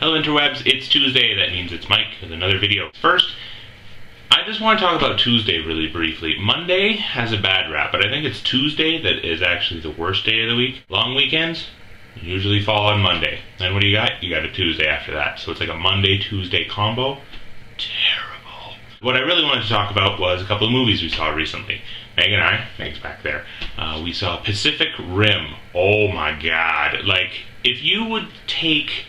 Hello interwebs, it's Tuesday, that means it's Mike with another video. First, I just want to talk about Tuesday really briefly. Monday has a bad rap, but I think it's Tuesday that is actually the worst day of the week. Long weekends usually fall on Monday. Then what do you got? You got a Tuesday after that. So it's like a Monday-Tuesday combo. Terrible. What I really wanted to talk about was a couple of movies we saw recently. Meg and I, Meg's back there, we saw Pacific Rim. Oh my god. Like, if you would take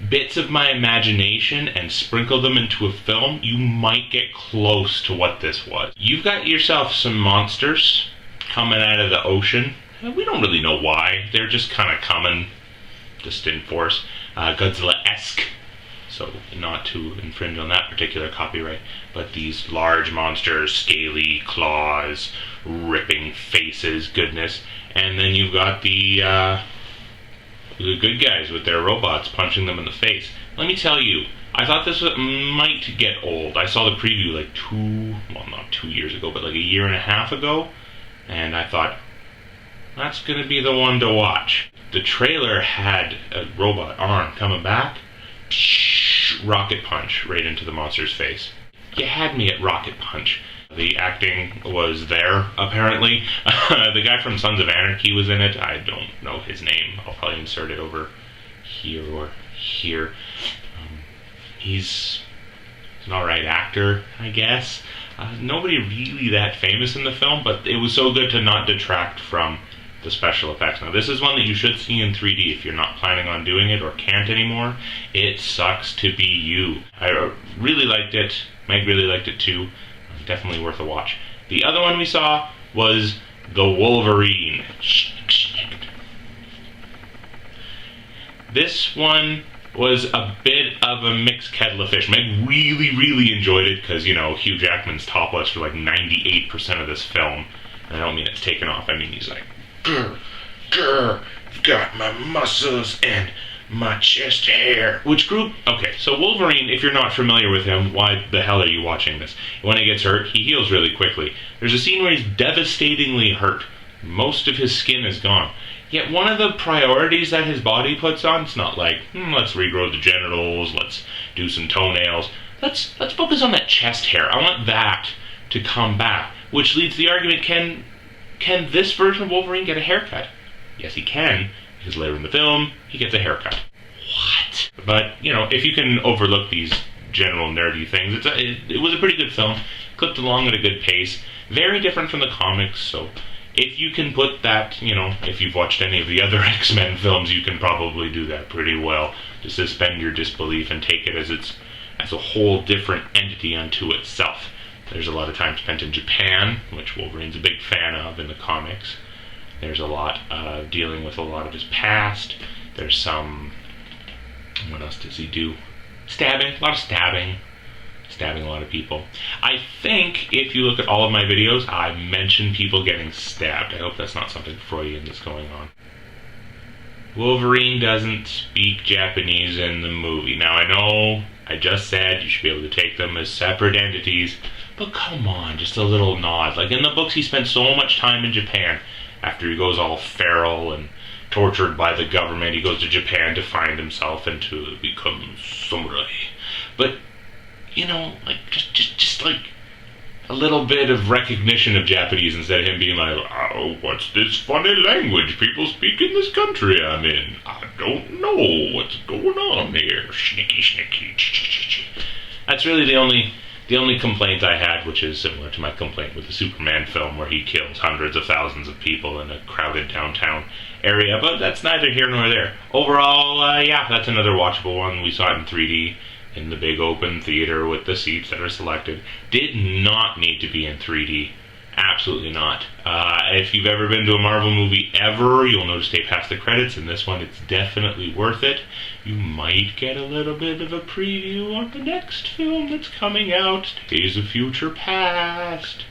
bits of my imagination and sprinkle them into a film, you might get close to what this was. You've got yourself some monsters coming out of the ocean. We don't really know why. They're just kind of coming, just in force. Godzilla-esque. So, not to infringe on that particular copyright, but these large monsters, scaly claws, ripping faces, goodness. And then you've got the good guys with their robots punching them in the face. Let me tell you, I thought this might get old. I saw the preview like not 2 years ago, but like a year and a half ago, and I thought, that's gonna be the one to watch. The trailer had a robot arm coming back, rocket punch right into the monster's face. You had me at rocket punch. The acting was there, apparently. The guy from Sons of Anarchy was in it. I don't know his name. I'll probably insert it over here or here. He's an alright actor, I guess. Nobody really that famous in the film, but it was so good to not detract from the special effects. Now, this is one that you should see in 3D if you're not planning on doing it or can't anymore. It sucks to be you. I really liked it. Meg really liked it too. Definitely worth a watch. The other one we saw was the Wolverine. This one was a bit of a mixed kettle of fish. Meg really enjoyed it because, you know, Hugh Jackman's topless for like 98% of this film. And I don't mean it's taken off. I mean he's like, grr, I've got my muscles and my chest hair. Which group? Okay, so Wolverine, if you're not familiar with him, why the hell are you watching this? When he gets hurt, he heals really quickly. There's a scene where he's devastatingly hurt. Most of his skin is gone. Yet one of the priorities that his body puts on, it's not like, let's regrow the genitals, let's do some toenails. Let's focus on that chest hair. I want that to come back. Which leads to the argument, can this version of Wolverine get a haircut? Yes, he can. Because later in the film, he gets a haircut. What? But, you know, if you can overlook these general nerdy things, it was a pretty good film. Clipped along at a good pace. Very different from the comics, so if you can put that, you know, if you've watched any of the other X-Men films, you can probably do that pretty well. To suspend your disbelief and take it as a whole different entity unto itself. There's a lot of time spent in Japan, which Wolverine's a big fan of in the comics. There's a lot dealing with a lot of his past. There's some, what else does he do? Stabbing, a lot of stabbing. Stabbing a lot of people. I think if you look at all of my videos, I mention people getting stabbed. I hope that's not something Freudian that's going on. Wolverine doesn't speak Japanese in the movie. Now I know I just said you should be able to take them as separate entities, but come on, just a little nod. Like in the books, he spent so much time in Japan. After he goes all feral and tortured by the government, he goes to Japan to find himself and to become samurai. But, you know, like, just like a little bit of recognition of Japanese instead of him being like, oh, what's this funny language people speak in this country I'm in? I don't know what's going on here. Snicky. That's really the only complaint I had, which is similar to my complaint with the Superman film where he kills hundreds of thousands of people in a crowded downtown area, but that's neither here nor there. Overall, yeah, that's another watchable one. We saw it in 3D in the big open theater with the seats that are selected. Did not need to be in 3D. Absolutely not. If you've ever been to a Marvel movie ever, you'll know to stay past the credits. In this one, it's definitely worth it. You might get a little bit of a preview on the next film that's coming out, Days of Future Past,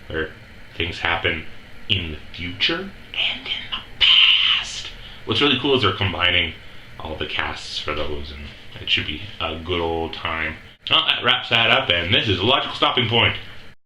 where things happen in the future and in the past. What's really cool is they're combining all the casts for those, and it should be a good old time. Well, that wraps that up, and this is a logical stopping point.